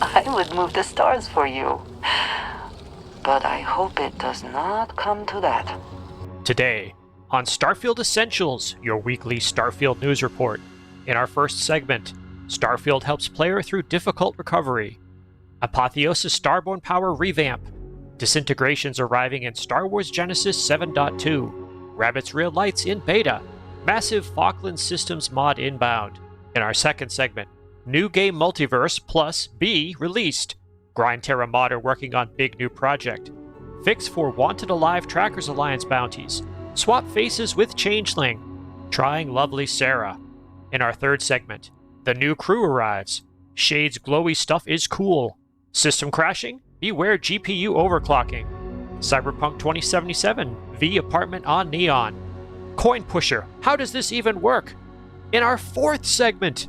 I would move the stars for you. But I hope it does not come to that. Today, on Starfield Essentials, your weekly Starfield news report. In our first segment, Starfield helps player through difficult recovery. Apotheosis Starborn power revamp. Disintegrations arriving in Star Wars Genesis 7.2. Rabbit's real lights in beta. Massive Falkland Systems mod inbound. In our second segment, new Game Multiverse Plus B released. Grindterra modder working on big new project. Fix for Wanted Alive Trackers Alliance bounties. Swap faces with Changeling. Trying lovely Sarah. In our third segment, the new crew arrives. Shade's glowy stuff is cool. System crashing? Beware GPU overclocking. Cyberpunk 2077, V apartment on Neon. Coin pusher, how does this even work? In our fourth segment,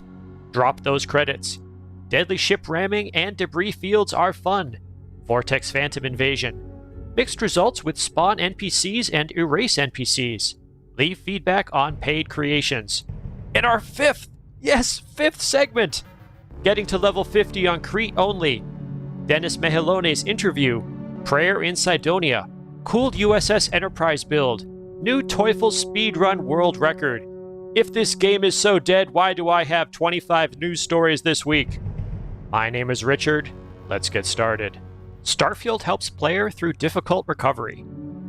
drop those credits. Deadly ship ramming and debris fields are fun. Vortex Phantom Invasion. Mixed results with spawn NPCs and erase NPCs. Leave feedback on paid creations. In our fifth segment, getting to level 50 on Kreet only. Dennis Mejillones interview. Prayer in Cydonia. Cooled USS Enterprise build. New Teufel speedrun world record. If this game is so dead, why do I have 25 news stories this week? My name is Richard. Let's get started. Starfield helps player through difficult recovery.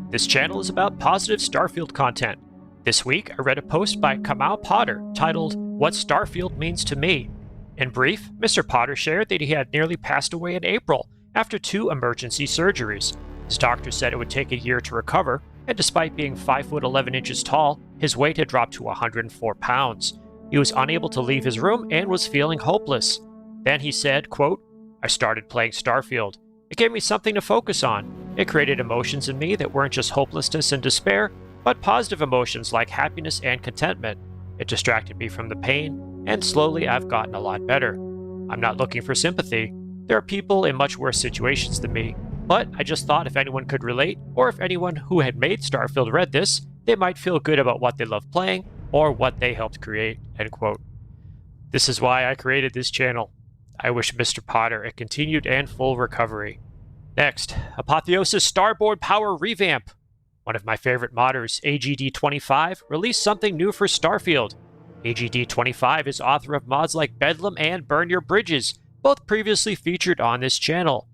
This channel is about positive Starfield content. This week, I read a post by Kamal Potter titled, What Starfield Means to Me. In brief, Mr. Potter shared that he had nearly passed away in April after 2 emergency surgeries. His doctor said it would take a year to recover, and despite being 5 foot 11 inches tall, his weight had dropped to 104 pounds. He was unable to leave his room and was feeling hopeless. Then he said, quote, I started playing Starfield. It gave me something to focus on. It created emotions in me that weren't just hopelessness and despair, but positive emotions like happiness and contentment. It distracted me from the pain, and slowly I've gotten a lot better. I'm not looking for sympathy. There are people in much worse situations than me, but I just thought if anyone could relate, or if anyone who had made Starfield read this, they might feel good about what they love playing, or what they helped create, end quote. This is why I created this channel. I wish Mr. Potter a continued and full recovery. Next, Apotheosis Starborn power revamp. One of my favorite modders, AGD25, released something new for Starfield. AGD25 is author of mods like Bedlam and Burn Your Bridges, both previously featured on this channel.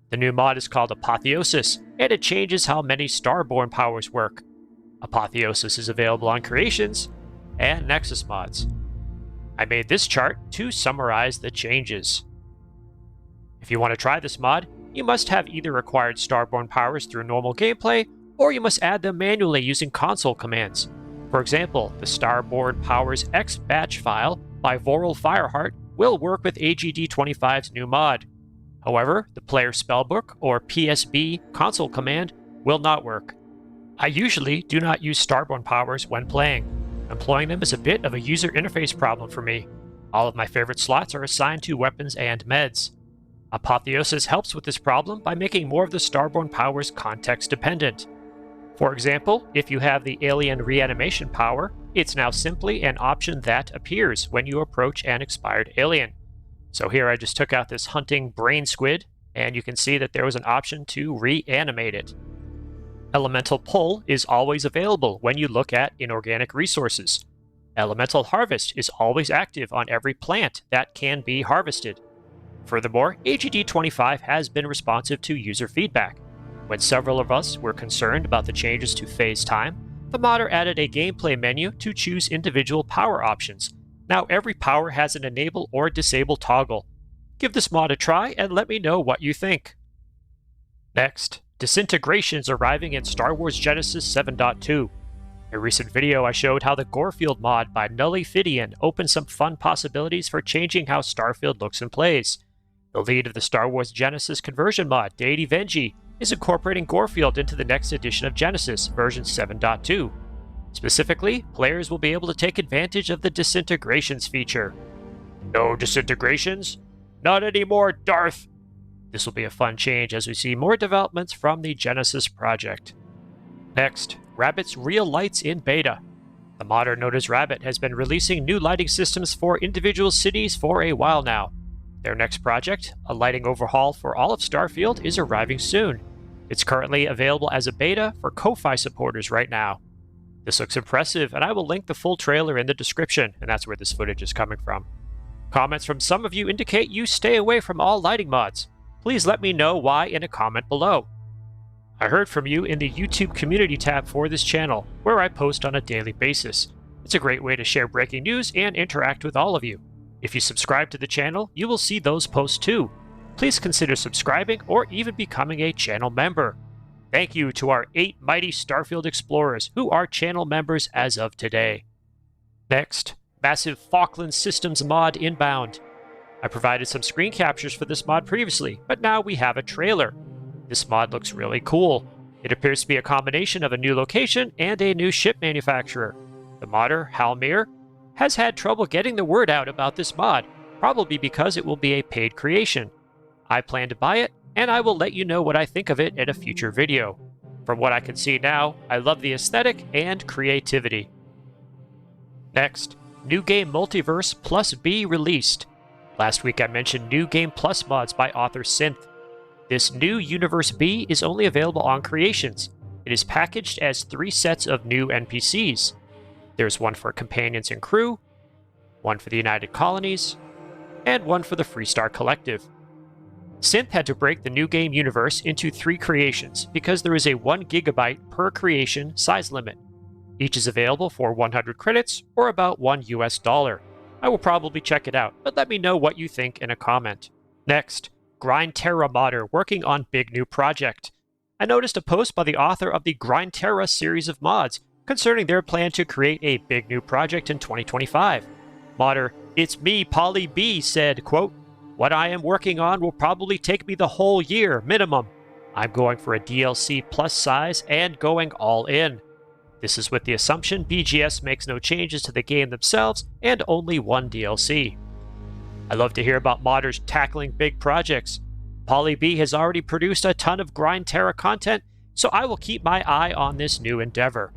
The new mod is called Apotheosis, and it changes how many Starborn powers work. Apotheosis is available on Creations and Nexus mods. I made this chart to summarize the changes. If you want to try this mod, you must have either acquired Starborn powers through normal gameplay, or you must add them manually using console commands. For example, the Starborn Powers X batch file by Voral Fireheart will work with AGD25's new mod. However, the player spellbook or PSB console command will not work. I usually do not use Starborn powers when playing. Employing them is a bit of a user interface problem for me. All of my favorite slots are assigned to weapons and meds. Apotheosis helps with this problem by making more of the Starborn powers context dependent. For example, if you have the alien reanimation power, it's now simply an option that appears when you approach an expired alien. So here I just took out this hunting brain squid, and you can see that there was an option to reanimate it. Elemental Pull is always available when you look at inorganic resources. Elemental Harvest is always active on every plant that can be harvested. Furthermore, AGD25 has been responsive to user feedback. When several of us were concerned about the changes to phase time, the modder added a gameplay menu to choose individual power options. Now every power has an enable or disable toggle. Give this mod a try and let me know what you think. Next, Disintegrations arriving in Star Wars Genesis 7.2. A recent video I showed how the Gorefield mod by Nully Fidian opened some fun possibilities for changing how Starfield looks and plays. The lead of the Star Wars Genesis conversion mod, Deity Venji, is incorporating Gorefield into the next edition of Genesis, version 7.2. Specifically, players will be able to take advantage of the Disintegrations feature. No Disintegrations? Not anymore, Darth! This will be a fun change as we see more developments from the Genesis project. Next, Rabbit's real lights in beta. The modder known as Rabbit has been releasing new lighting systems for individual cities for a while now. Their next project, a lighting overhaul for all of Starfield, is arriving soon. It's currently available as a beta for Ko-Fi supporters right now. This looks impressive, and I will link the full trailer in the description, and that's where this footage is coming from. Comments from some of you indicate you stay away from all lighting mods. Please let me know why in a comment below. I heard from you in the YouTube community tab for this channel, where I post on a daily basis. It's a great way to share breaking news and interact with all of you. If you subscribe to the channel, you will see those posts too. Please consider subscribing or even becoming a channel member. Thank you to our 8 mighty Starfield explorers who are channel members as of today. Next, massive Falkland Systems mod inbound. I provided some screen captures for this mod previously, but now we have a trailer. This mod looks really cool. It appears to be a combination of a new location and a new ship manufacturer. The modder, Halmir, has had trouble getting the word out about this mod, probably because it will be a paid creation. I plan to buy it, and I will let you know what I think of it in a future video. From what I can see now, I love the aesthetic and creativity. Next, new Game Multiverse Plus B released. Last week I mentioned new Game Plus mods by author Synth. This new Universe B is only available on Creations. It is packaged as 3 sets of new NPCs. There's one for companions and crew, one for the United Colonies, and one for the Freestar Collective. Synth had to break the new game universe into 3 creations because there is a 1 GB per creation size limit. Each is available for 100 credits or about $1 US. I will probably check it out, but let me know what you think in a comment. Next, Grindterra modder working on big new project. I noticed a post by the author of the Grindterra series of mods concerning their plan to create a big new project in 2025. Modder, "It's me, Polly B," said, quote, "What I am working on will probably take me the whole year, minimum. I'm going for a DLC plus size and going all in. This is with the assumption BGS makes no changes to the game themselves and only 1 DLC. I love to hear about modders tackling big projects. Polly B has already produced a ton of Grindterra content, so I will keep my eye on this new endeavor.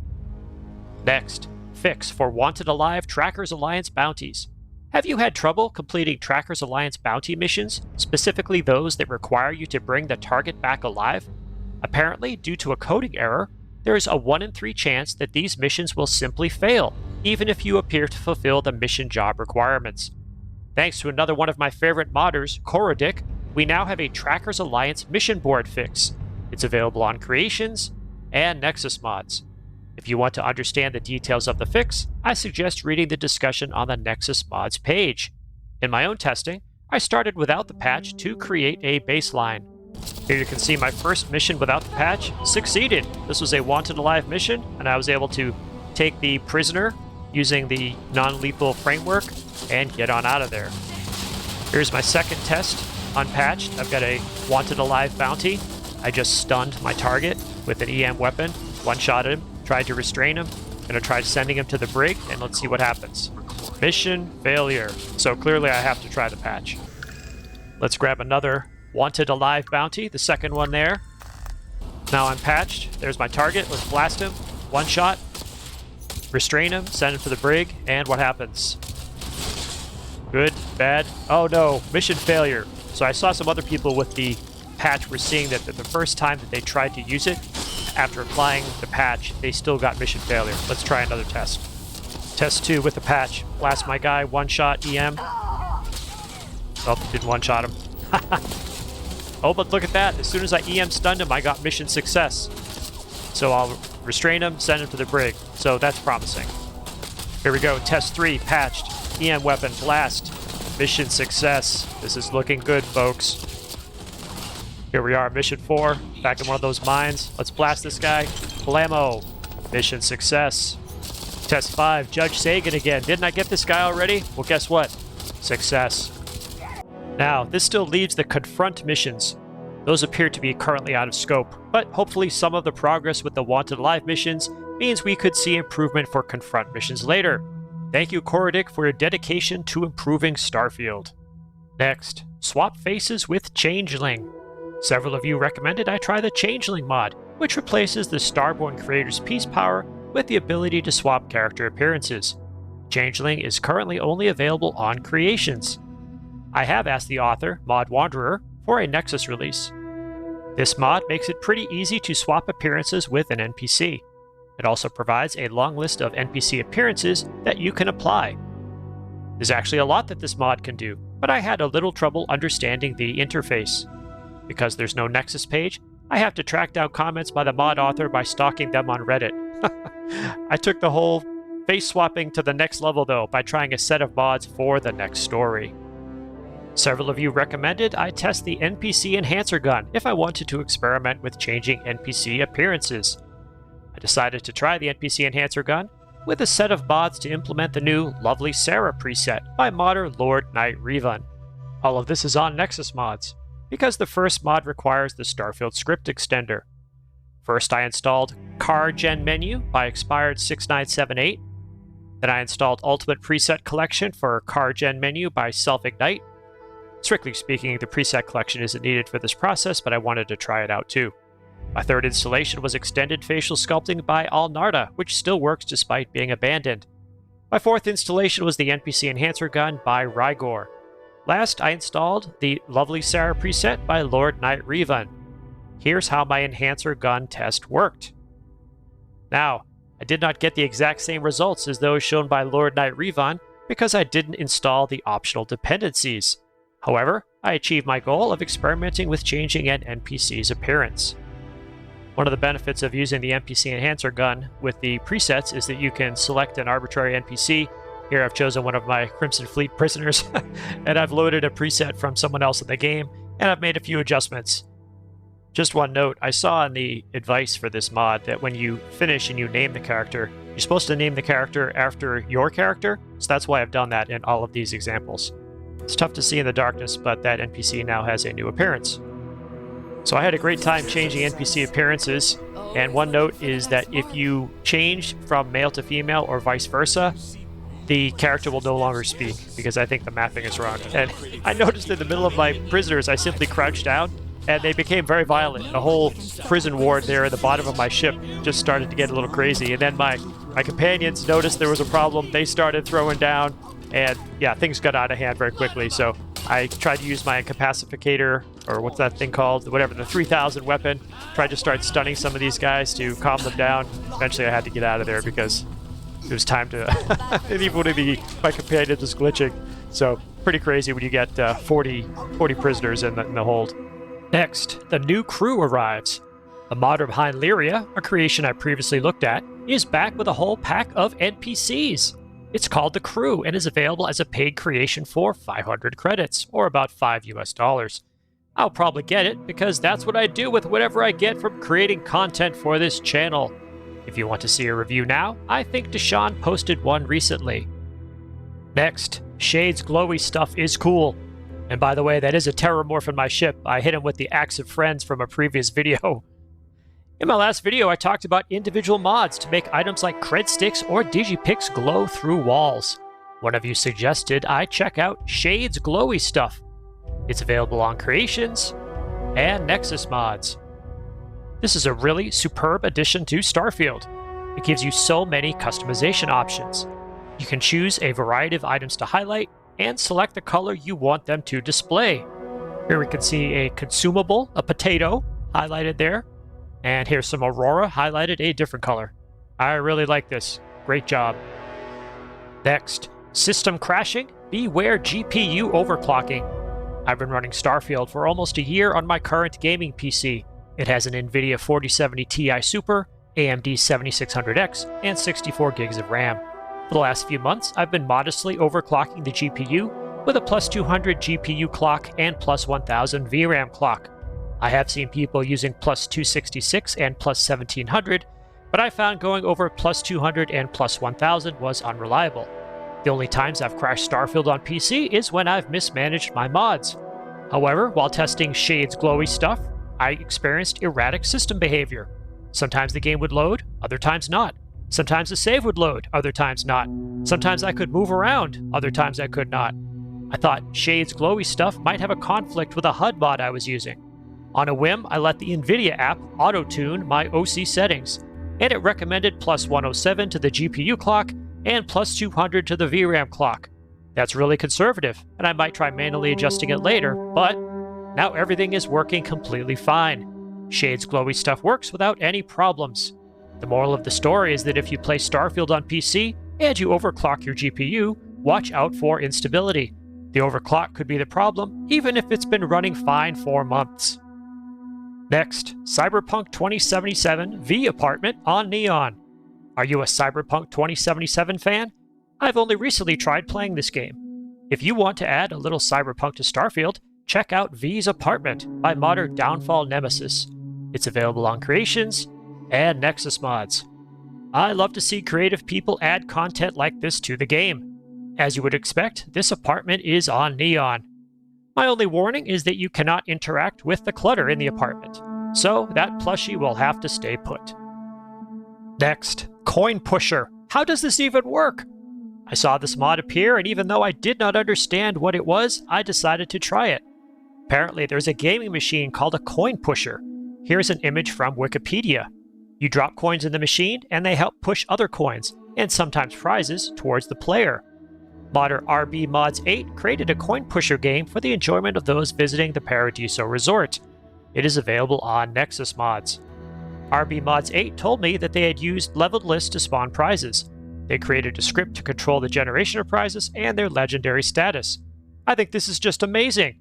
Next, fix for Wanted Alive Trackers Alliance bounties. Have you had trouble completing Trackers Alliance bounty missions, specifically those that require you to bring the target back alive? Apparently, due to a coding error, there is a 1 in 3 chance that these missions will simply fail, even if you appear to fulfill the mission job requirements. Thanks to another one of my favorite modders, Korodic, we now have a Trackers Alliance mission board fix. It's available on Creations and Nexus mods. If you want to understand the details of the fix, I suggest reading the discussion on the Nexus mods page. In my own testing, I started without the patch to create a baseline. Here you can see my first mission without the patch succeeded. This was a Wanted Alive mission, and I was able to take the prisoner using the non-lethal framework and get on out of there. Here's my second test, unpatched. I've got a Wanted Alive bounty. I just stunned my target with an EM weapon, one-shotted him, tried to restrain him. Gonna try sending him to the brig, and let's see what happens. Mission failure. So clearly I have to try the patch. Let's grab another Wanted Alive bounty, the second one there. Now I'm patched. There's my target. Let's blast him. One shot. Restrain him, send him to the brig, and what happens? Good, bad. Oh no, mission failure. So I saw some other people with the patch were seeing that the first time that they tried to use it, after applying the patch, they still got mission failure. Let's try another test. Test 2 with the patch. Blast my guy, one shot EM. Oh, didn't one shot him. Oh, but look at that. As soon as I EM stunned him, I got mission success. So I'll restrain him, send him to the brig. So that's promising. Here we go. Test 3, patched. EM weapon, blast. Mission success. This is looking good, folks. Here we are, mission 4. Back in one of those mines. Let's blast this guy. Blammo. Mission success. Test 5, Judge Sagan again. Didn't I get this guy already? Well, guess what? Success. Now, this still leaves the confront missions. Those appear to be currently out of scope, but hopefully some of the progress with the Wanted Alive missions means we could see improvement for confront missions later. Thank you, Korodic, for your dedication to improving Starfield. Next, swap faces with Changeling. Several of you recommended I try the Changeling mod, which replaces the Starborn creator's peace power with the ability to swap character appearances. Changeling is currently only available on Creations. I have asked the author, Mod Wanderer, for a Nexus release. This mod makes it pretty easy to swap appearances with an NPC. It also provides a long list of NPC appearances that you can apply. There's actually a lot that this mod can do, but I had a little trouble understanding the interface. Because there's no Nexus page, I have to track down comments by the mod author by stalking them on Reddit. I took the whole face swapping to the next level though by trying a set of mods for the next story. Several of you recommended I test the NPC Enhancer gun if I wanted to experiment with changing NPC appearances. I decided to try the NPC Enhancer gun with a set of mods to implement the new Lovely Sarah preset by modder Lord Knight Revan. All of this is on Nexus Mods, because the first mod requires the Starfield script extender. First I installed Car Gen Menu by Expired 6978. Then I installed Ultimate Preset Collection for Car Gen Menu by Self-Ignite. Strictly speaking, the preset collection isn't needed for this process, but I wanted to try it out too. My third installation was Extended Facial Sculpting by Alnarda, which still works despite being abandoned. My fourth installation was the NPC Enhancer Gun by Rygor. Last, I installed the Lovely Sarah preset by Lord Knight Revan. Here's how my Enhancer Gun test worked. Now, I did not get the exact same results as those shown by Lord Knight Revan because I didn't install the optional dependencies. However, I achieved my goal of experimenting with changing an NPC's appearance. One of the benefits of using the NPC Enhancer Gun with the presets is that you can select an arbitrary NPC. Here I've chosen one of my Crimson Fleet prisoners, and I've loaded a preset from someone else in the game, and I've made a few adjustments. Just one note, I saw in the advice for this mod that when you finish and you name the character, you're supposed to name the character after your character, so that's why I've done that in all of these examples. It's tough to see in the darkness, but that NPC now has a new appearance. So I had a great time changing NPC appearances, and one note is that if you change from male to female or vice versa, the character will no longer speak, because I think the mapping is wrong. And I noticed in the middle of my prisoners, I simply crouched down, and they became very violent. The whole prison ward there at the bottom of my ship just started to get a little crazy, and then my companions noticed there was a problem. They started throwing down, and yeah, things got out of hand very quickly. So I tried to use my incapacificator, or what's that thing called? Whatever, the 3000 weapon. Tried to start stunning some of these guys to calm them down. Eventually I had to get out of there because it was time to... and even one of my companions was glitching. So pretty crazy when you get 40 prisoners in the hold. Next, the new crew arrives. The modder behind Lyria, a creation I previously looked at, is back with a whole pack of NPCs. It's called the Crew and is available as a paid creation for 500 credits, or about $5 US. I'll probably get it because that's what I do with whatever I get from creating content for this channel. If you want to see a review now, I think Deshaun posted one recently. Next, Shade's Glowy Stuff is cool. And by the way, that is a terrormorph in my ship. I hit him with the Axe of Friends from a previous video. In my last video, I talked about individual mods to make items like cred sticks or digipicks glow through walls. One of you suggested I check out Shade's Glowy Stuff. It's available on Creations and Nexus Mods. This is a really superb addition to Starfield. It gives you so many customization options. You can choose a variety of items to highlight and select the color you want them to display. Here we can see a consumable, a potato, highlighted there. And here's some Aurora highlighted a different color. I really like this. Great job. Next, system crashing. Beware GPU overclocking. I've been running Starfield for almost a year on my current gaming PC. It has an NVIDIA 4070 Ti Super, AMD 7600X, and 64 gigs of RAM. For the last few months, I've been modestly overclocking the GPU with a plus 200 GPU clock and plus 1000 VRAM clock. I have seen people using plus 266 and plus 1700, but I found going over plus 200 and plus 1000 was unreliable. The only times I've crashed Starfield on PC is when I've mismanaged my mods. However, while testing Shade's Glowy Stuff, I experienced erratic system behavior. Sometimes the game would load, other times not. Sometimes the save would load, other times not. Sometimes I could move around, other times I could not. I thought Shade's Glowy Stuff might have a conflict with a HUD mod I was using. On a whim, I let the NVIDIA app auto-tune my OC settings, and it recommended plus 107 to the GPU clock and plus 200 to the VRAM clock. That's really conservative, and I might try manually adjusting it later, but now everything is working completely fine. Shade's Glowy Stuff works without any problems. The moral of the story is that if you play Starfield on PC and you overclock your GPU, watch out for instability. The overclock could be the problem, even if it's been running fine for months. Next, Cyberpunk 2077 V Apartment on Neon. Are you a Cyberpunk 2077 fan? I've only recently tried playing this game. If you want to add a little Cyberpunk to Starfield, check out V's Apartment by modder Downfall Nemesis. It's available on Creations and Nexus mods. I love to see creative people add content like this to the game. As you would expect, this apartment is on Neon. My only warning is that you cannot interact with the clutter in the apartment, so that plushie will have to stay put. Next, Coin Pusher. How does this even work? I saw this mod appear, and even though I did not understand what it was, I decided to try it. Apparently, there's a gaming machine called a Coin Pusher. Here's an image from Wikipedia. You drop coins in the machine, and they help push other coins, and sometimes prizes, towards the player. Modder RB Mods 8 created a coin pusher game for the enjoyment of those visiting the Paradiso Resort. It is available on Nexus mods. RB Mods 8 told me that they had used leveled lists to spawn prizes. They created a script to control the generation of prizes and their legendary status. I think this is just amazing.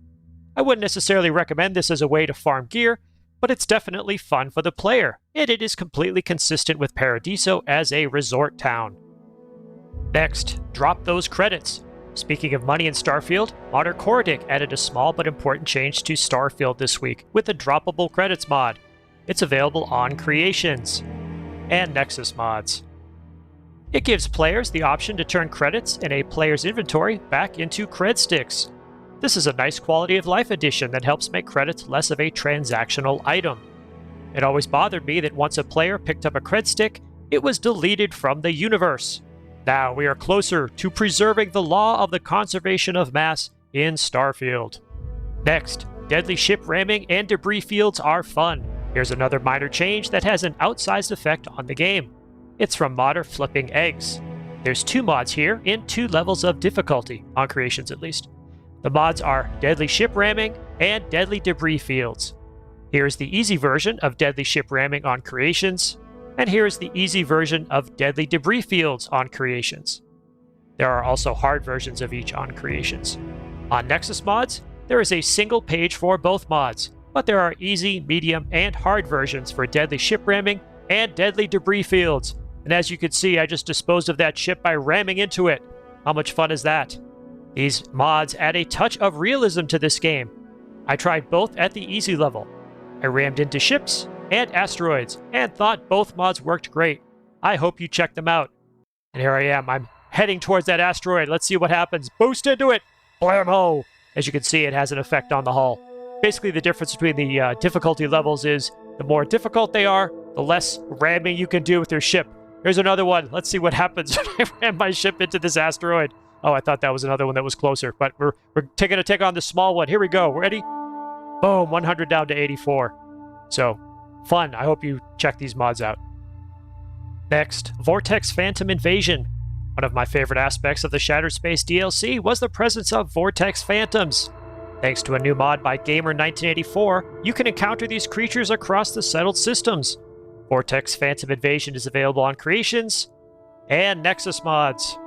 I wouldn't necessarily recommend this as a way to farm gear, but it's definitely fun for the player, and it is completely consistent with Paradiso as a resort town. Next, drop those credits. Speaking of money in Starfield, modder Kordic added a small but important change to Starfield this week with the droppable credits mod. It's available on Creations and Nexus mods. It gives players the option to turn credits in a player's inventory back into cred sticks. This is a nice quality of life addition that helps make credits less of a transactional item. It always bothered me that once a player picked up a cred stick, it was deleted from the universe. Now we are closer to preserving the law of the conservation of mass in Starfield. Next, deadly ship ramming and debris fields are fun. Here's another minor change that has an outsized effect on the game. It's from modder Flipping Eggs. There's 2 mods here in 2 levels of difficulty, on Creations at least. The mods are Deadly Ship Ramming and Deadly Debris Fields. Here's the easy version of Deadly Ship Ramming on Creations, and here's the easy version of Deadly Debris Fields on Creations. There are also hard versions of each on Creations. On Nexus mods, there is a single page for both mods, but there are easy, medium, and hard versions for Deadly Ship Ramming and Deadly Debris Fields. And as you can see, I just disposed of that ship by ramming into it. How much fun is that? These mods add a touch of realism to this game. I tried both at the easy level. I rammed into ships and asteroids and thought both mods worked great. I hope you check them out. And here I am. I'm heading towards that asteroid. Let's see what happens. Boost into it! Blammo! As you can see, it has an effect on the hull. Basically, the difference between the difficulty levels is the more difficult they are, the less ramming you can do with your ship. Here's another one. Let's see what happens when I ram my ship into this asteroid. Oh, I thought that was another one that was closer, but we're taking a take on the small one. Here we go. Ready? Boom, 100 down to 84. So, fun. I hope you check these mods out. Next, Vortex Phantom Invasion. One of my favorite aspects of the Shattered Space DLC was the presence of Vortex Phantoms. Thanks to a new mod by Gamer1984, you can encounter these creatures across the settled systems. Vortex Phantom Invasion is available on Creations and Nexus mods.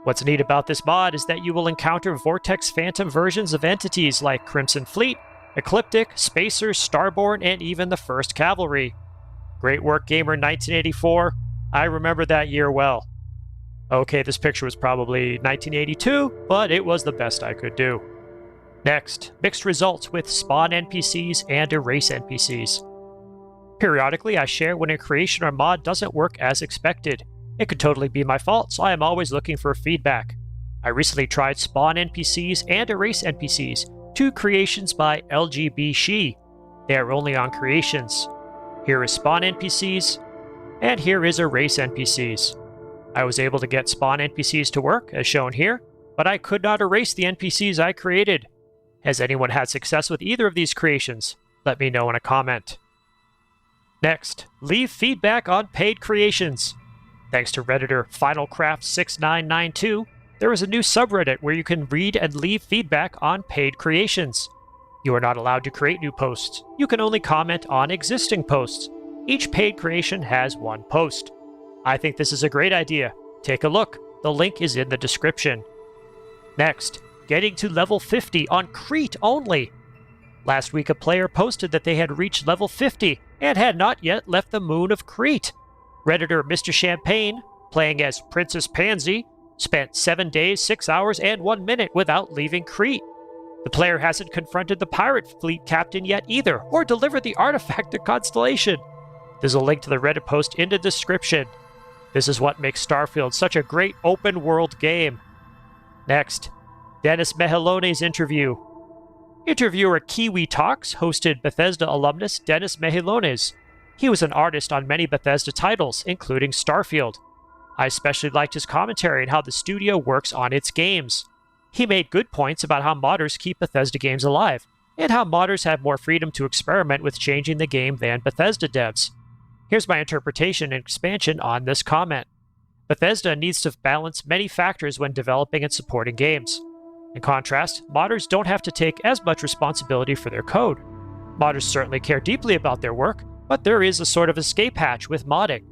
What's neat about this mod is that you will encounter Vortex Phantom versions of entities like Crimson Fleet, Ecliptic, Spacers, Starborn, and even the 1st Cavalry. Great work, Gamer1984. I remember that year well. Okay, this picture was probably 1982, but it was the best I could do. Next, mixed results with spawn NPCs and erase NPCs. Periodically, I share when a creation or mod doesn't work as expected. It could totally be my fault, so I am always looking for feedback. I recently tried spawn NPCs and erase NPCs, 2 creations by LGB She. They are only on Creations. Here is spawn NPCs, and here is erase NPCs. I was able to get spawn NPCs to work, as shown here, but I could not erase the NPCs I created. Has anyone had success with either of these creations? Let me know in a comment. Next, leave feedback on paid creations. Thanks to Redditor FinalCraft6992, there is a new subreddit where you can read and leave feedback on paid creations. You are not allowed to create new posts. You can only comment on existing posts. Each paid creation has one post. I think this is a great idea. Take a look. The link is in the description. Next, getting to level 50 on Kreet only. Last week, a player posted that they had reached level 50 and had not yet left the moon of Kreet. Redditor Mr. Champagne, playing as Princess Pansy, spent 7 days, 6 hours, and 1 minute without leaving Kreet. The player hasn't confronted the pirate fleet captain yet either, or delivered the artifact to Constellation. There's a link to the Reddit post in the description. This is what makes Starfield such a great open-world game. Next, Dennis Mejillones' interview. Interviewer Kiwi Talks hosted Bethesda alumnus Dennis Mejillones. He was an artist on many Bethesda titles, including Starfield. I especially liked his commentary on how the studio works on its games. He made good points about how modders keep Bethesda games alive, and how modders have more freedom to experiment with changing the game than Bethesda devs. Here's my interpretation and expansion on this comment. Bethesda needs to balance many factors when developing and supporting games. In contrast, modders don't have to take as much responsibility for their code. Modders certainly care deeply about their work, but there is a sort of escape hatch with modding.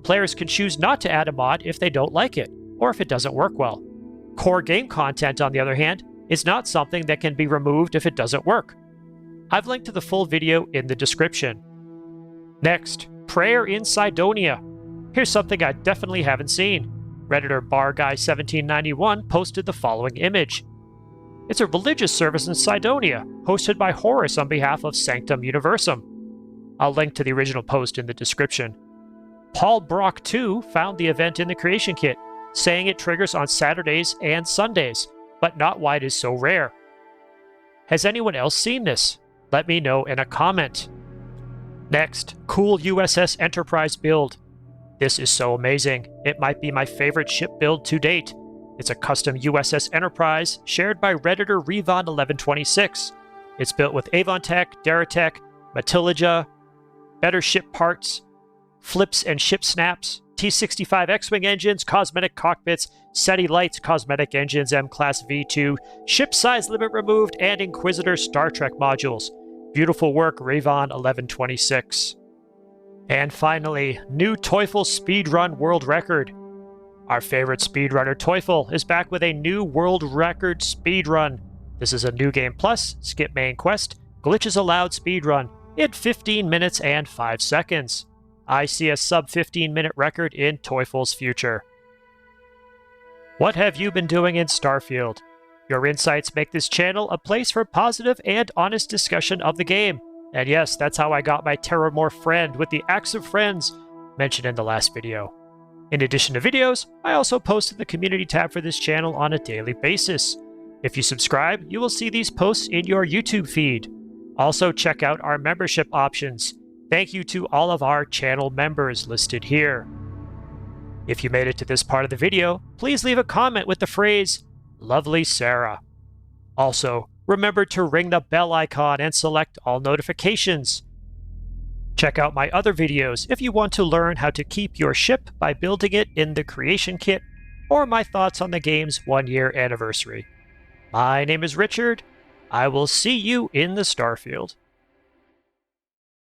Players can choose not to add a mod if they don't like it, or if it doesn't work well. Core game content, on the other hand, is not something that can be removed if it doesn't work. I've linked to the full video in the description. Next, Prayer in Cydonia. Here's something I definitely haven't seen. Redditor BarGuy1791 posted the following image. It's a religious service in Cydonia, hosted by Horus on behalf of Sanctum Universum. I'll link to the original post in the description. Paul Brock 2 found the event in the creation kit, saying it triggers on Saturdays and Sundays, but not why it is so rare. Has anyone else seen this? Let me know in a comment. Next, cool USS Enterprise build. This is so amazing. It might be my favorite ship build to date. It's a custom USS Enterprise shared by Redditor Revon1126. It's built with Avontech, Deratech, Matilija, better ship parts, flips and ship snaps, T-65 X-Wing engines, cosmetic cockpits, SETI lights, cosmetic engines, M-Class V2, ship size limit removed, and Inquisitor Star Trek modules. Beautiful work, Revon1126. And finally, new Teufel speedrun world record. Our favorite speedrunner Teufel is back with a new world record speedrun. This is a new game plus, skip main quest, glitches allowed speedrun in 15 minutes and 5 seconds. I see a sub 15 minute record in Teufel's future. What have you been doing in Starfield? Your insights make this channel a place for positive and honest discussion of the game. And yes, that's how I got my Terramorph friend with the Axe of Friends mentioned in the last video. In addition to videos, I also posted the community tab for this channel on a daily basis. If you subscribe, you will see these posts in your YouTube feed. Also, check out our membership options. Thank you to all of our channel members listed here. If you made it to this part of the video, please leave a comment with the phrase, "Lovely Sarah." Also, remember to ring the bell icon and select all notifications. Check out my other videos if you want to learn how to keep your ship by building it in the creation kit, or my thoughts on the game's 1-year anniversary. My name is Richard. I will see you in the Starfield.